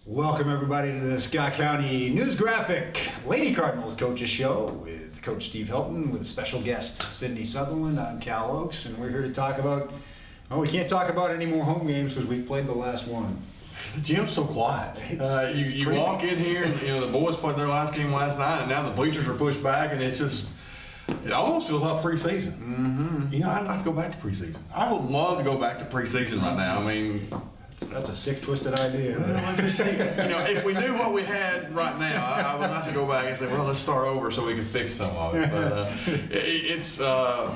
Welcome everybody to the Scott County News Graphic Lady Cardinals Coaches Show with Coach Steve Helton with special guest Sidney Sutherland on Kal Oakes, and we're here to talk about, well, we can't talk about any more home games because we played the last one. The gym's so quiet. You walk in here, and, the boys played their last game last night, and now the bleachers are pushed back, and it's just, it almost feels like preseason. Mm-hmm. I'd like to go back to preseason. I would love to go back to preseason right now. I mean, that's a sick, twisted idea. If we knew what we had right now, I would like to go back and say, well, let's start over so we can fix some of it. But it's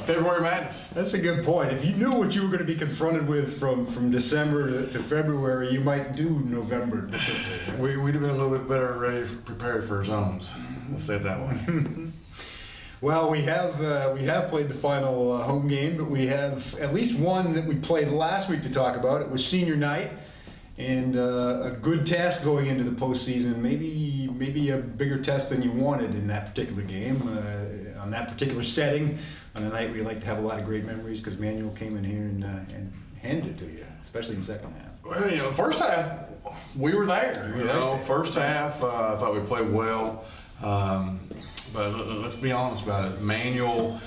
February Madness. That's a good point. If you knew what you were going to be confronted with from December to February, you might do November differently. Right? We'd have been a little bit better prepared for our zones. Let's say it that way. Well, we have played the final home game, but we have at least one that we played last week to talk about. It was senior night, and a good test going into the postseason. Maybe a bigger test than you wanted in that particular game, on that particular setting, on a night where you like to have a lot of great memories, because Manuel came in here and handed it to you, especially in the second half. Well, first half we were there. First half I thought we played well. But let's be honest about it. Manuel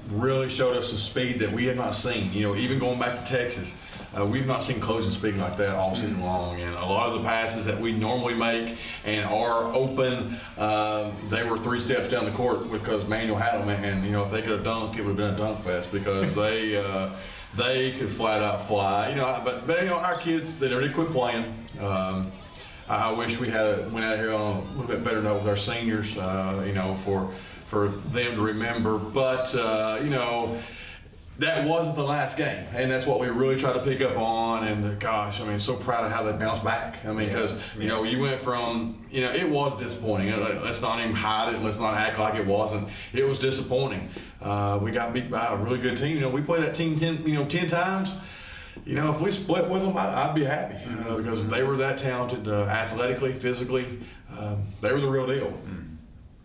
really showed us a speed that we had not seen. Even going back to Texas, we've not seen closing speed like that all season long. And a lot of the passes that we normally make and are open, they were 3 steps down the court because Manuel had them. And if they could have dunked, it would have been a dunk fest because they could flat out fly. But our kids, they already quit playing. I wish we had went out here on a little bit better note with our seniors, for them to remember. But that wasn't the last game, and that's what we really tried to pick up on. And gosh, so proud of how they bounced back. Because you went from it was disappointing. Let's not even hide it. Let's not act like it wasn't. It was disappointing. We got beat by a really good team. We played that team 10 times. If we split with them, I'd be happy because they were that talented, athletically, physically. They were the real deal.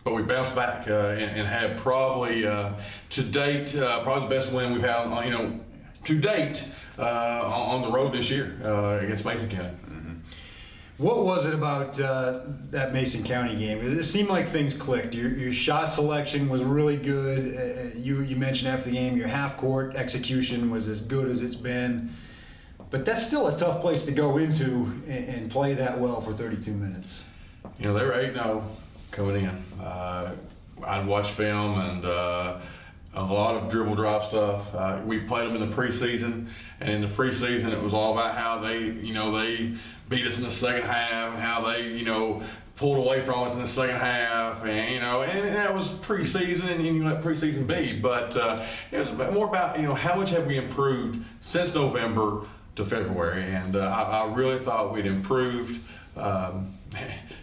But we bounced back and had probably, to date, probably the best win we've had, to date on the road this year against Mason County. What was it about that Mason County game? It seemed like things clicked. Your shot selection was really good. You mentioned after the game your half-court execution was as good as it's been. But that's still a tough place to go into and play that well for 32 minutes. They were 8-0 coming in. I'd watched film and a lot of dribble drive stuff. We played them in the preseason, and in the preseason it was all about how they beat us in the second half and how they pulled away from us in the second half, and that was preseason, and you let preseason be. But it was more about how much have we improved since November to February, and I really thought we'd improved.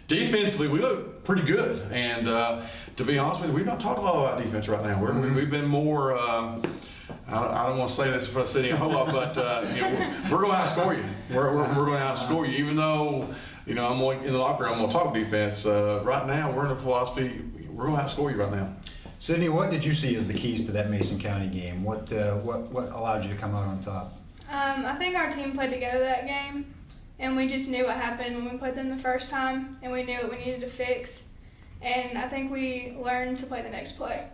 Defensively, we look pretty good, and to be honest with you, we've not talked a lot about defense right now. We've been more. I don't want to say this in front of City a whole lot, but we're going to outscore you. We're going to outscore you, even though I'm going in the locker room. I'm going to talk defense. Right now, we're in a philosophy. We're going to outscore you right now. Sidney, what did you see as the keys to that Mason County game? What allowed you to come out on top? I think our team played together that game, and we just knew what happened when we played them the first time, and we knew what we needed to fix. And I think we learned to play the next play.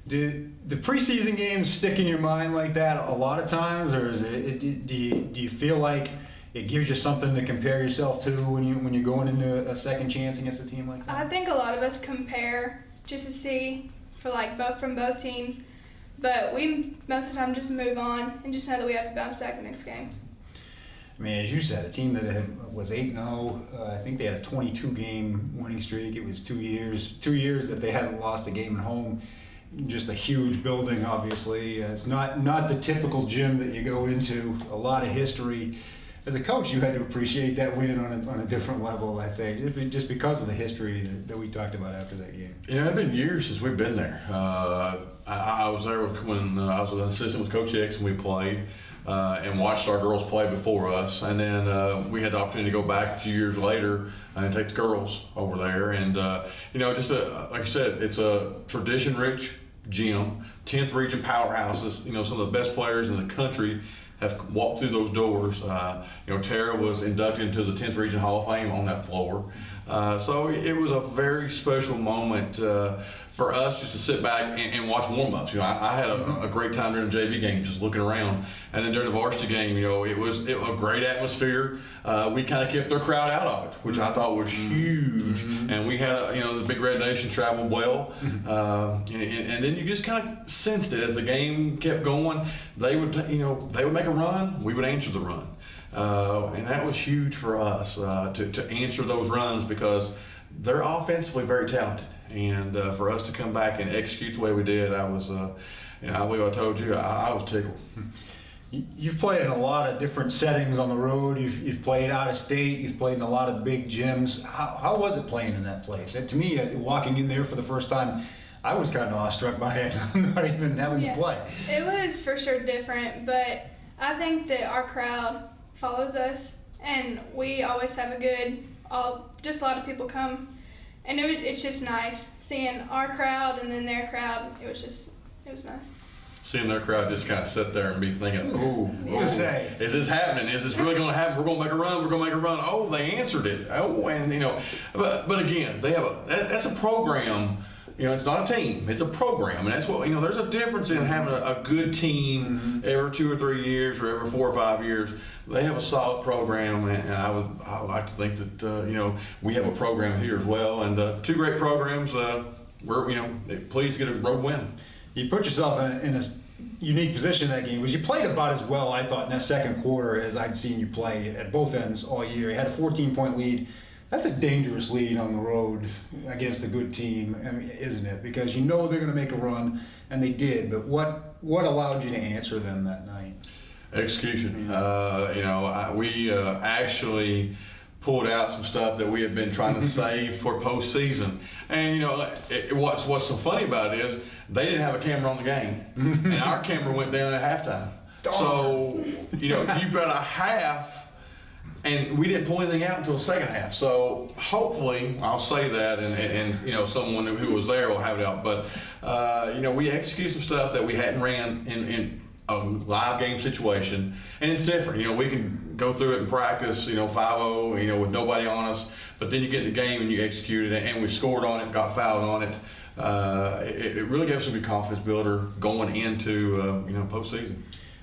Do the preseason games stick in your mind like that a lot of times, or is do you feel like it gives you something to compare yourself to when you're going into a second chance against a team like that? I think a lot of us compare just to see from both teams, but we most of the time just move on and just know that we have to bounce back the next game. As you said, a team that was 8-0, I think they had a 22-game winning streak. It was 2 years that they hadn't lost a game at home. Just a huge building, obviously. It's not the typical gym that you go into. A lot of history. As a coach, you had to appreciate that win on a different level, I think, just because of the history that we talked about after that game. It's been years since we've been there. I was there when I was an assistant with Coach X and we played. And watched our girls play before us, and then we had the opportunity to go back a few years later and take the girls over there. And like I said, it's a tradition-rich gym, 10th region powerhouses. Some of the best players in the country have walked through those doors. Tara was inducted into the 10th Region Hall of Fame on that floor. So it was a very special moment for us just to sit back and watch warm-ups. I had a great time during the JV game, just looking around, and then during the varsity game, it was a great atmosphere. We kind of kept their crowd out of it, which I thought was huge. And we had, the Big Red Nation traveled well, and then you just kind of sensed it as the game kept going. They would make a run, we would answer the run. And that was huge for us to answer those runs because they're offensively very talented. And for us to come back and execute the way we did, I was, I believe I told you, I was tickled. You've played in a lot of different settings on the road. You've played out of state. You've played in a lot of big gyms. How was it playing in that place? And to me, walking in there for the first time, I was kind of awestruck by it. I'm not even having to play. It was for sure different, but I think that our crowd follows us, and we always have just a lot of people come, and it's just nice seeing our crowd and then their crowd. It was nice. Seeing their crowd just kind of sit there and be thinking, is this happening? Is this really going to happen? We're going to make a run. We're going to make a run. Oh, they answered it. Oh, and but again, they have that's a program. It's not a team, it's a program. And that's what, there's a difference in having a good team every 2 or 3 years or every 4 or 5 years. They have a solid program, and I would like to think that, we have a program here as well. And 2 great programs, we're, pleased to get a road win. You put yourself in a unique position in that game, because you played about as well, I thought, in that second quarter as I'd seen you play at both ends all year. You had a 14-point lead. That's a dangerous lead on the road against a good team, isn't it? Because they're going to make a run, and they did. But what allowed you to answer them that night? Execution. We actually pulled out some stuff that we had been trying to save for postseason. And what's so funny about it is they didn't have a camera on the game, and our camera went down at halftime. So you've got a half. And we didn't pull anything out until the second half. So hopefully, I'll say that, and someone who was there will have it out. But we executed some stuff that we hadn't ran in a live game situation, and it's different. We can go through it and practice, 5-0, with nobody on us. But then you get in the game and you execute it, and we scored on it, got fouled on it. It really gave us a good confidence builder going into postseason.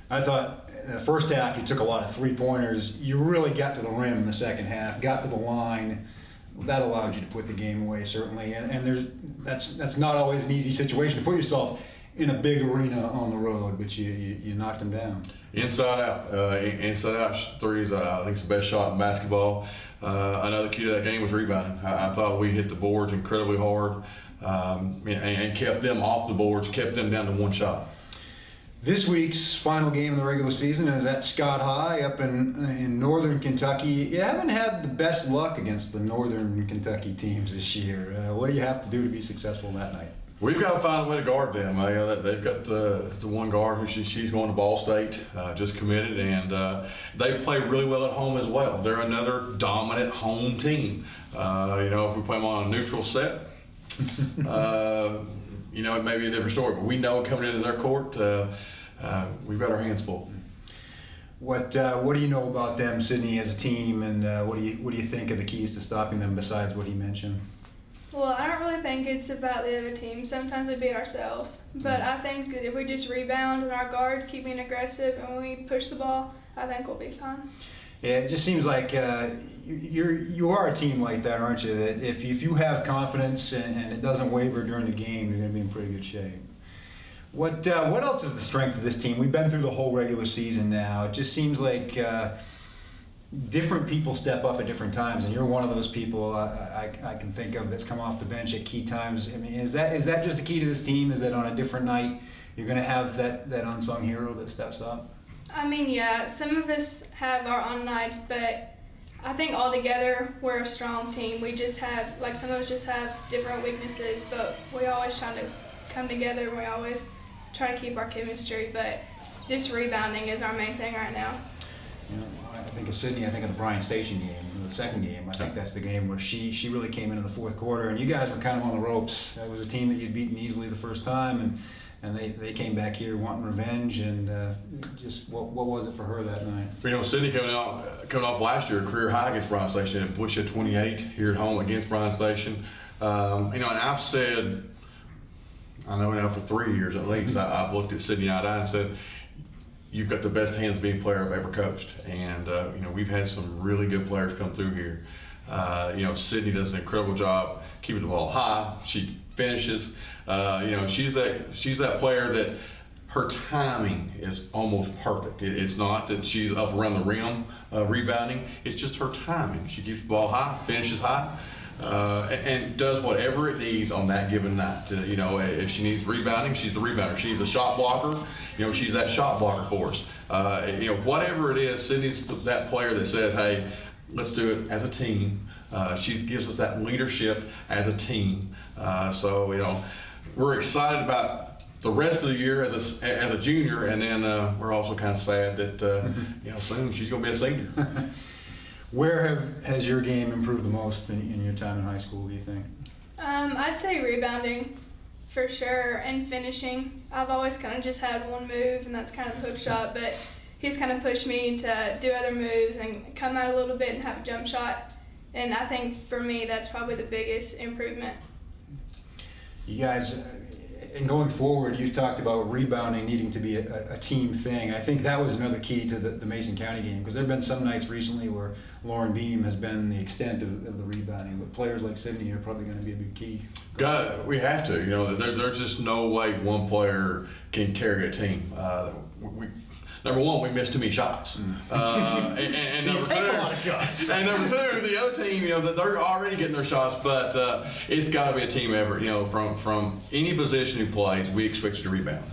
I thought. In the first half, you took a lot of three-pointers. You really got to the rim in the second half, got to the line. That allowed you to put the game away, certainly. And that's not always an easy situation to put yourself in a big arena on the road, but you knocked them down. Inside out threes, I think it's the best shot in basketball. Another key to that game was rebounding. I thought we hit the boards incredibly hard and kept them off the boards, kept them down to one shot. This week's final game of the regular season is at Scott High up in northern Kentucky. You haven't had the best luck against the northern Kentucky teams this year. What do you have to do to be successful that night? We've got to find a way to guard them. They've got the one guard who she's going to Ball State, just committed, and they play really well at home as well. They're another dominant home team. If we play them on a neutral set, it may be a different story. But we know coming into their court, we've got our hands full. What do you know about them, Sidney, as a team, and what do you think of the keys to stopping them besides what he mentioned? Well, I don't really think it's about the other team. Sometimes we beat ourselves. But I think that if we just rebound and our guards keep being aggressive and when we push the ball, I think we'll be fine. Yeah, it just seems like you are a team like that, aren't you? That if you have confidence and it doesn't waver during the game, you're going to be in pretty good shape. What else is the strength of this team? We've been through the whole regular season now. It just seems like different people step up at different times, and you're one of those people I can think of that's come off the bench at key times. I mean, is that just the key to this team? Is that on a different night you're going to have that unsung hero that steps up? I mean, yeah, some of us have our own nights, but I think all together we're a strong team. We just have, some of us just have different weaknesses, but we always try to come together and we always try to keep our chemistry, but just rebounding is our main thing right now. I think of Sidney, I think of the Bryan Station game, the second game. I think that's the game where she really came in the fourth quarter, and you guys were kind of on the ropes. It was a team that you'd beaten easily the first time, and they came back here wanting revenge. And just what was it for her that night? You know, Sidney coming off last year, a career high against Bryan Station, and Bush had 28 here at home against Bryan Station. You know, and I've said, I know now for 3 years at least, I've looked at Sidney eye to eye and said, you've got the best hands being player I've ever coached. And, you know, we've had some really good players come through here. You know, Sidney does an incredible job keeping the ball high. She finishes. You know, she's that player that her timing is almost perfect. It's not that she's up around the rim rebounding. It's just her timing. She keeps the ball high, finishes high. And does whatever it needs on that given night. You know, if she needs rebounding, she's the rebounder. She's a shot blocker. You know, she's that shot blocker for us. You know, whatever it is, Sidney's that player that says, "Hey, let's do it as a team." She gives us that leadership as a team. So you know, we're excited about the rest of the year as a junior, and then we're also kind of sad that you know, soon she's going to be a senior. Where has your game improved the most in your time in high school, do you think? I'd say rebounding for sure, and finishing. I've always kind of just had one move, and that's kind of the hook shot, but he's kind of pushed me to do other moves and come out a little bit and have a jump shot. And I think for me, that's probably the biggest improvement. You guys, and going forward, you've talked about rebounding needing to be a team thing. I think that was another key to the Mason County game, because there have been some nights recently where Lauren Beam has been the extent of the rebounding, but players like Sidney are probably going to be a big key. We have to. You know, there's just no way one player can carry a team. Number one, we missed too many shots. And number take two, a lot of shots. And number two, the other team, you know, they're already getting their shots, but it's got to be a team effort. You know, from any position who plays, we expect you to rebound.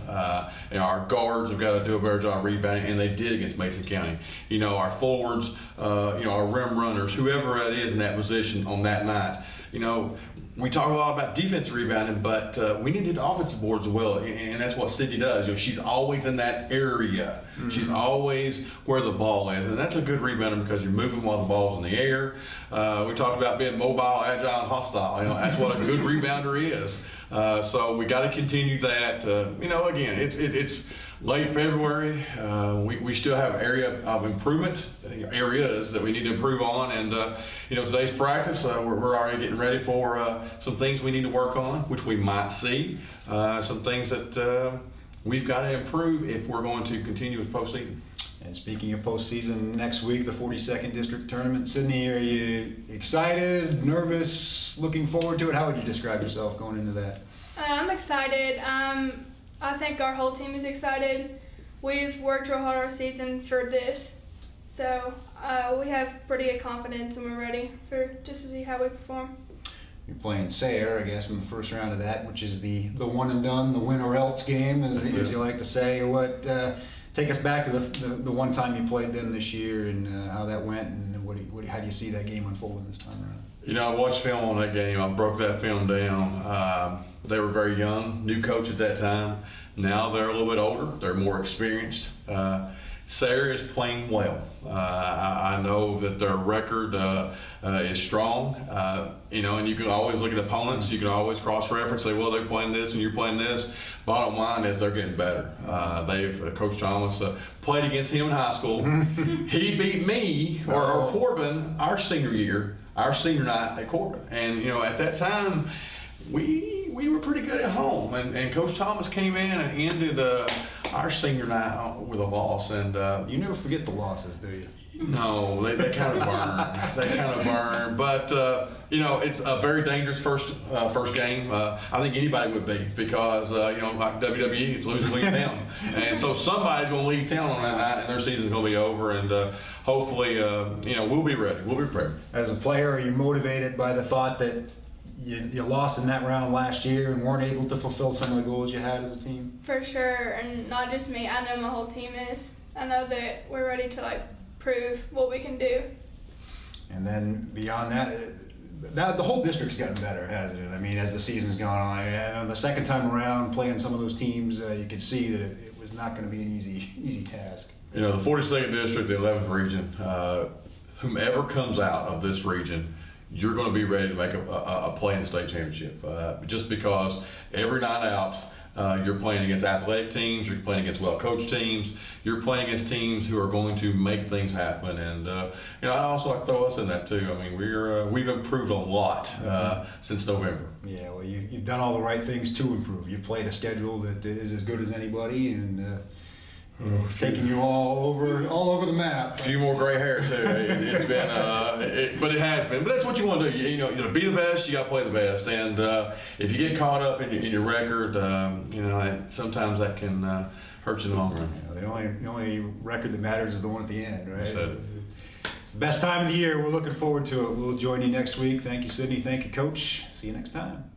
You know, our guards have got to do a better job rebounding, and they did against Mason County. You know, our forwards, you know, our rim runners, whoever it is in that position on that night. You know, we talk a lot about defensive rebounding, but we need to hit the offensive boards as well, and that's what Sidney does. You know, she's always in that area. Mm-hmm. She's always where the ball is, and that's a good rebounder because you're moving while the ball's in the air. We talked about being mobile, agile, and hostile. You know, that's what a good rebounder is. So we got to continue that. You know, again, it's late February. We still have area of improvement, areas that we need to improve on, and you know, today's practice, we're already getting ready for some things we need to work on, which we might see, some things that we've got to improve if we're going to continue with postseason. And speaking of postseason, next week, the 42nd District Tournament. Sidney, are you excited, nervous, looking forward to it? How would you describe yourself going into that? I'm excited. I think our whole team is excited. We've worked real hard all season for this, so we have pretty good confidence, and we're ready for just to see how we perform. You're playing Sayre, I guess, in the first round of that, which is the one and done, the win or else game, as you like to say. What take us back to the one time you played them this year, and how that went, and how do you see that game unfolding this time around? You know, I watched film on that game. I broke that film down. They were very young, new coach at that time. Now they're a little bit older. They're more experienced. Sayre is playing well. I know that their record is strong. You know, and you can always look at opponents. You can always cross-reference, say, well, they're playing this and you're playing this. Bottom line is they're getting better. Coach Thomas played against him in high school. He beat me, or Corbin, our senior night at Corbin. And, you know, at that time, we were pretty good at home. And Coach Thomas came in and ended our senior night with a loss. And you never forget the losses, do you? No, they kind of burn. They kind of burn. But, you know, it's a very dangerous first game. I think anybody would be because, you know, like WWE is losing leave town. And so somebody's going to leave town on that night and their season's going to be over. And hopefully, you know, we'll be ready. We'll be prepared. As a player, are you motivated by the thought that you lost in that round last year and weren't able to fulfill some of the goals you had as a team? For sure, and not just me. I know my whole team is. I know that we're ready to prove what we can do. And then beyond that, the whole district's gotten better, hasn't it? I mean, as the season's gone on, the second time around playing some of those teams, you could see that it was not going to be an easy task. You know, the 42nd district, the 11th region, whomever comes out of this region, you're going to be ready to make a play in the state championship. Just because every night out, You're playing against athletic teams. You're playing against well-coached teams. You're playing against teams who are going to make things happen. And I also like to throw us in that too. I mean, we've improved a lot since November. Yeah, well, you've done all the right things to improve. You've played a schedule that is as good as anybody, and it's taking you all over the map. A few more gray hair too. It's been, but it has been. But that's what you want to do. To be the best, you got to play the best. And if you get caught up in your record, sometimes that can hurt you in the long run. The only record that matters is the one at the end, right? Said it. It's the best time of the year. We're looking forward to it. We'll join you next week. Thank you, Sidney. Thank you, Coach. See you next time.